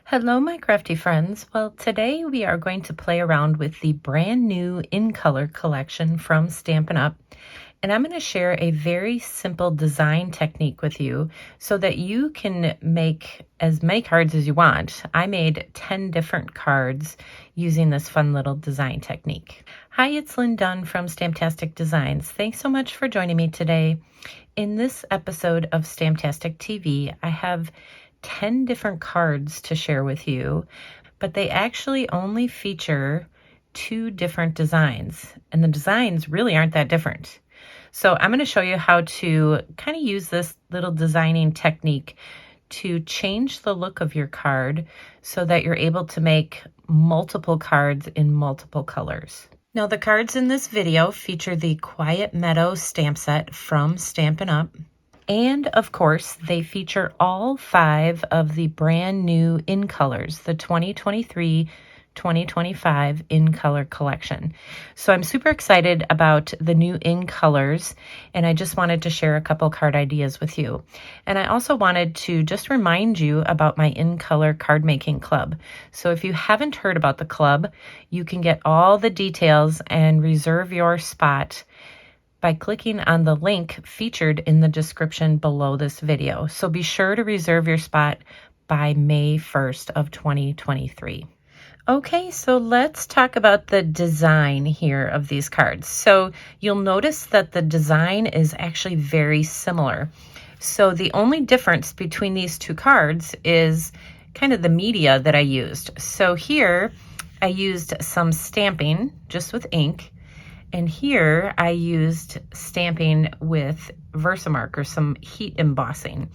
Hello, my crafty friends. Well, today we are going to play around with the brand new In Color collection from Stampin' Up. And I'm going to share a very simple design technique with you so that you can make as many cards as you want. I made 10 different cards using this fun little design technique. Hi, it's Lynn Dunn from Stamptastic Designs. Thanks so much for joining me today. In this episode of Stamptastic TV, I have 10 different cards to share with you, but they actually only feature 2 different designs, and the designs really aren't that different. So I'm going to show you how to kind of use this little designing technique to change the look of your card so that you're able to make multiple cards in multiple colors. Now, the cards in this video feature the Quiet Meadow stamp set from Stampin' Up. And of course, they feature all 5 of the brand new In Colors, the 2023-2025 In Color collection. So I'm super excited about the new In Colors, and I just wanted to share a couple card ideas with you. And I also wanted to just remind you about my In Color card making club. So if you haven't heard about the club, you can get all the details and reserve your spot by clicking on the link featured in the description below this video. So be sure to reserve your spot by May 1st of 2023. Okay, so let's talk about the design here of these cards. So you'll notice that the design is actually very similar. So the only difference between these 2 cards is kind of the media that I used. So here I used some stamping just with ink. And here I used stamping with Versamark or some heat embossing.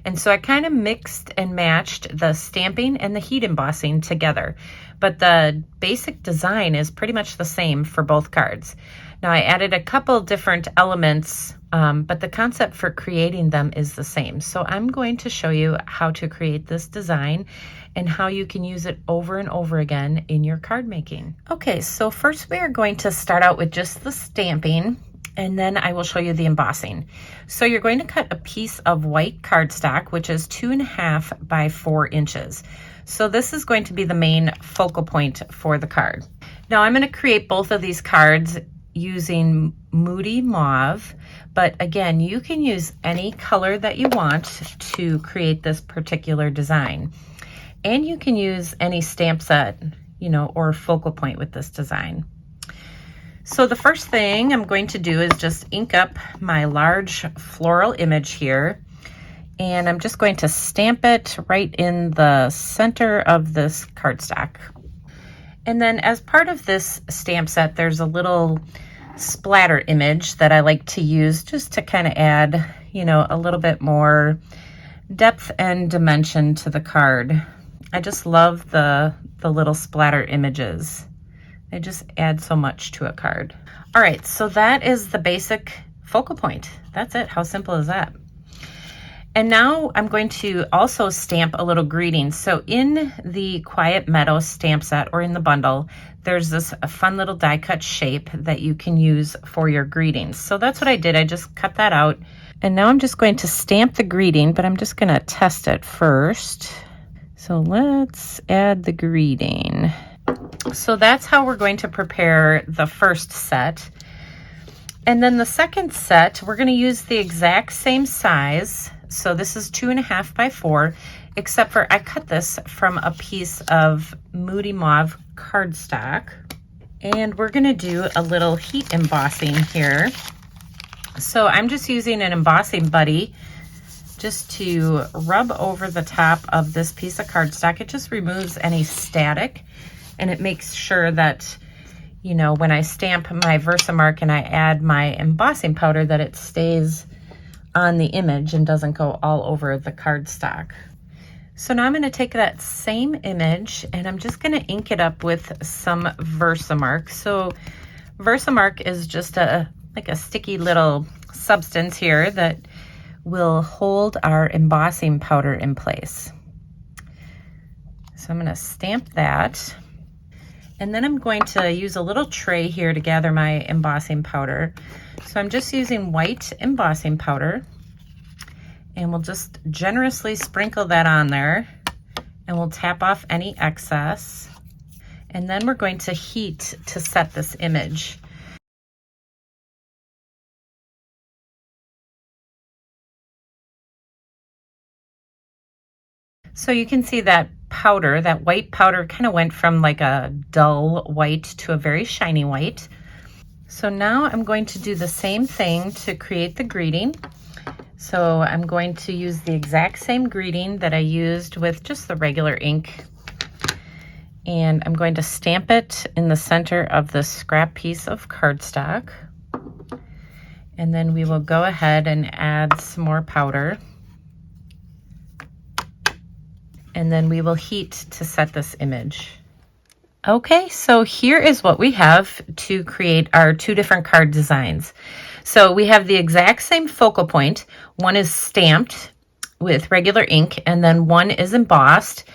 And so I kind of mixed and matched the stamping and the heat embossing together. But the basic design is pretty much the same for both cards. Now I added a couple different elements, but the concept for creating them is the same. So I'm going to show you how to create this design and how you can use it over and over again in your card making. Okay, so first we are going to start out with just the stamping, and then I will show you the embossing. So you're going to cut a piece of white cardstock, which is 2.5 by 4 inches. So this is going to be the main focal point for the card. Now I'm going to create both of these cards using Moody Mauve, but again, you can use any color that you want to create this particular design. And you can use any stamp set, or focal point with this design. So the first thing I'm going to do is just ink up my large floral image here. And I'm just going to stamp it right in the center of this cardstock. And then as part of this stamp set, there's a little splatter image that I like to use just to kind of add, a little bit more depth and dimension to the card. I just love the little splatter images. They just add so much to a card. All right, so that is the basic focal point. That's it. How simple is that? And now I'm going to also stamp a little greeting. So in the Quiet Meadow stamp set, or in the bundle, there's this fun little die cut shape that you can use for your greetings. So that's what I did. I just cut that out. And now I'm just going to stamp the greeting, but I'm just going to test it first. So let's add the greeting. So that's how we're going to prepare the first set. And then the second set, we're going to use the exact same size. So this is 2.5 by 4, except for I cut this from a piece of Moody Mauve cardstock. And we're going to do a little heat embossing here. So I'm just using an embossing buddy just to rub over the top of this piece of cardstock. It just removes any static, and it makes sure that, when I stamp my Versamark and I add my embossing powder, that it stays on the image and doesn't go all over the cardstock. So now I'm going to take that same image and I'm just going to ink it up with some Versamark. So Versamark is just like a sticky little substance here that will hold our embossing powder in place. So I'm going to stamp that. And then I'm going to use a little tray here to gather my embossing powder. So I'm just using white embossing powder, and we'll just generously sprinkle that on there. and we'll tap off any excess. And then we're going to heat to set this image. So you can see that powder, that white powder kind of went from like a dull white to a very shiny white. So now I'm going to do the same thing to create the greeting. So I'm going to use the exact same greeting that I used with just the regular ink. And I'm going to stamp it in the center of the scrap piece of cardstock. And then we will go ahead and add some more powder. And then we will heat to set this image. Okay, so here is what we have to create our two different card designs. So we have the exact same focal point. One is stamped with regular ink, and then one is embossed.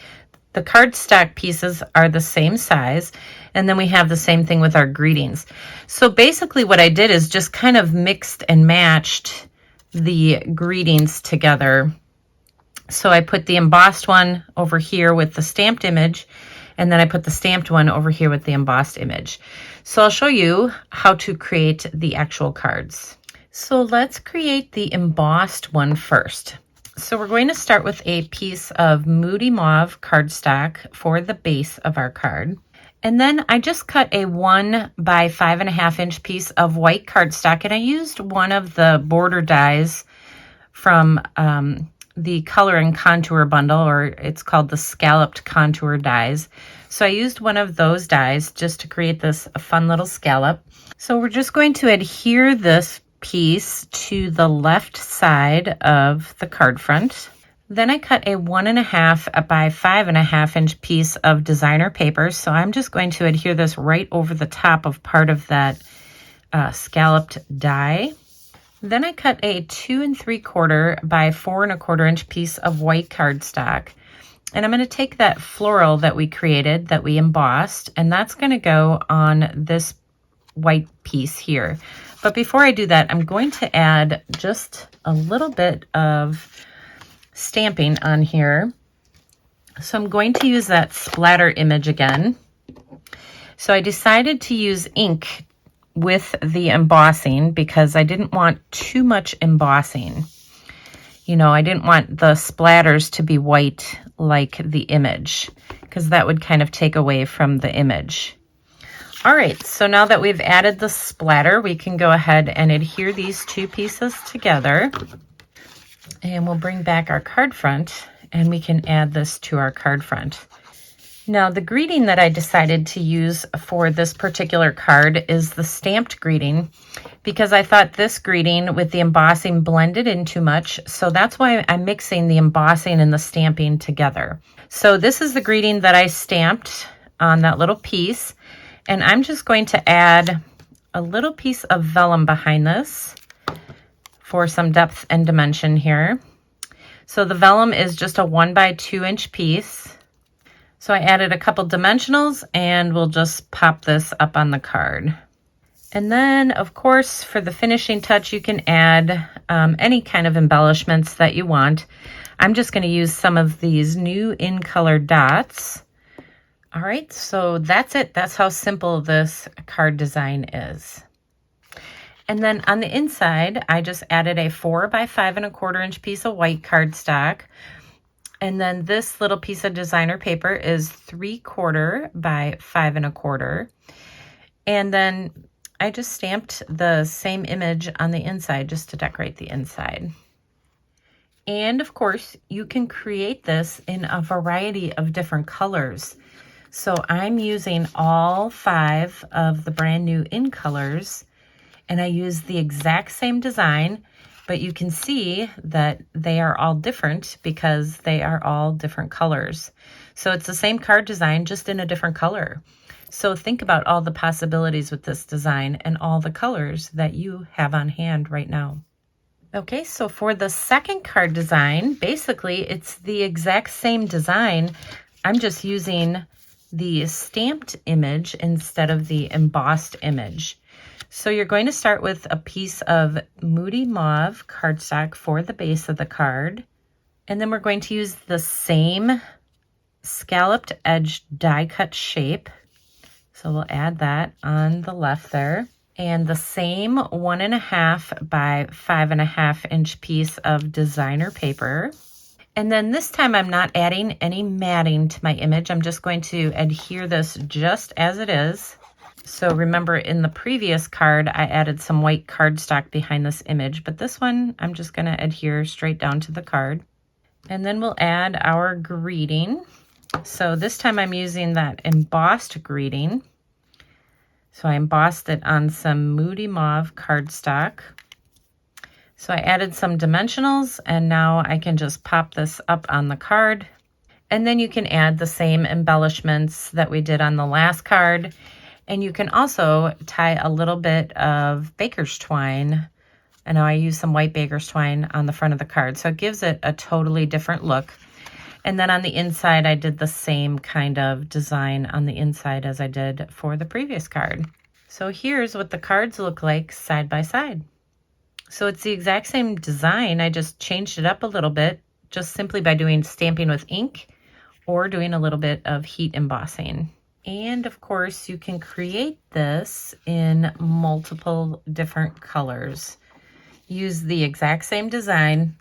The cardstock pieces are the same size, and then we have the same thing with our greetings. So basically what I did is just kind of mixed and matched the greetings together. So I put the embossed one over here with the stamped image, and then I put the stamped one over here with the embossed image. So I'll show you how to create the actual cards. So let's create the embossed one first. So we're going to start with a piece of Moody Mauve cardstock for the base of our card. And then I just cut a 1 by 5.5 inch piece of white cardstock, and I used one of the border dies from the Color and Contour bundle, or it's called the Scalloped Contour dies. So I used one of those dies just to create this fun little scallop. So we're just going to adhere this piece to the left side of the card front. Then I cut a 1.5 by 5.5 inch piece of designer paper. So I'm just going to adhere this right over the top of part of that scalloped die. Then I cut a 2 3/4 by 4 1/4 inch piece of white cardstock. And I'm going to take that floral that we created, that we embossed, and that's going to go on this white piece here. But before I do that, I'm going to add just a little bit of stamping on here. So I'm going to use that splatter image again. So I decided to use ink with the embossing because I didn't want too much embossing. You know, I didn't want the splatters to be white like the image, because that would kind of take away from the image. All right, so now that we've added the splatter, we can go ahead and adhere these two pieces together. And we'll bring back our card front, and we can add this to our card front. Now, the greeting that I decided to use for this particular card is the stamped greeting, because I thought this greeting with the embossing blended in too much. So that's why I'm mixing the embossing and the stamping together. So this is the greeting that I stamped on that little piece. And I'm just going to add a little piece of vellum behind this for some depth and dimension here. So the vellum is just a 1 by 2 inch piece. So I added a couple dimensionals, and we'll just pop this up on the card. And then, of course, for the finishing touch, you can add any kind of embellishments that you want. I'm just going to use some of these new in color dots. All right, so that's it. That's how simple this card design is. And then on the inside, I just added a 4 by 5 1/4 inch piece of white cardstock. And then this little piece of designer paper is 3/4 by 5 1/4. And then I just stamped the same image on the inside just to decorate the inside. And of course, you can create this in a variety of different colors. So I'm using all 5 of the brand new in colors, and I use the exact same design, but you can see that they are all different because they are all different colors. So it's the same card design, just in a different color. So think about all the possibilities with this design and all the colors that you have on hand right now. Okay, so for the second card design, basically it's the exact same design. I'm just using the stamped image instead of the embossed image. So you're going to start with a piece of Moody Mauve cardstock for the base of the card. And then we're going to use the same scalloped edge die cut shape. So we'll add that on the left there. And the same 1.5 by 5.5 inch piece of designer paper. And then this time I'm not adding any matting to my image. I'm just going to adhere this just as it is. So remember, in the previous card, I added some white cardstock behind this image, but this one, I'm just going to adhere straight down to the card. And then we'll add our greeting. So this time I'm using that embossed greeting. So I embossed it on some Moody Mauve cardstock. So I added some dimensionals, and now I can just pop this up on the card. And then you can add the same embellishments that we did on the last card. And you can also tie a little bit of baker's twine. I know I use some white baker's twine on the front of the card, so it gives it a totally different look. And then on the inside, I did the same kind of design on the inside as I did for the previous card. So here's what the cards look like side by side. So it's the exact same design. I just changed it up a little bit, just simply by doing stamping with ink or doing a little bit of heat embossing. And of course, you can create this in multiple different colors. Use the exact same design,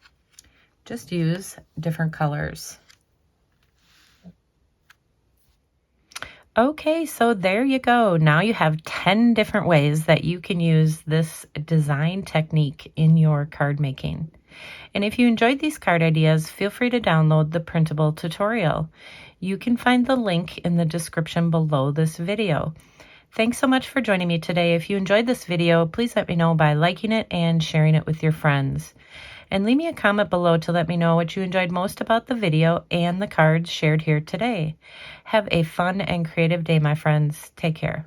just use different colors. Okay, so there you go. Now you have 10 different ways that you can use this design technique in your card making. And if you enjoyed these card ideas, feel free to download the printable tutorial. You can find the link in the description below this video. Thanks so much for joining me today. If you enjoyed this video, please let me know by liking it and sharing it with your friends. And leave me a comment below to let me know what you enjoyed most about the video and the cards shared here today. Have a fun and creative day, my friends. Take care.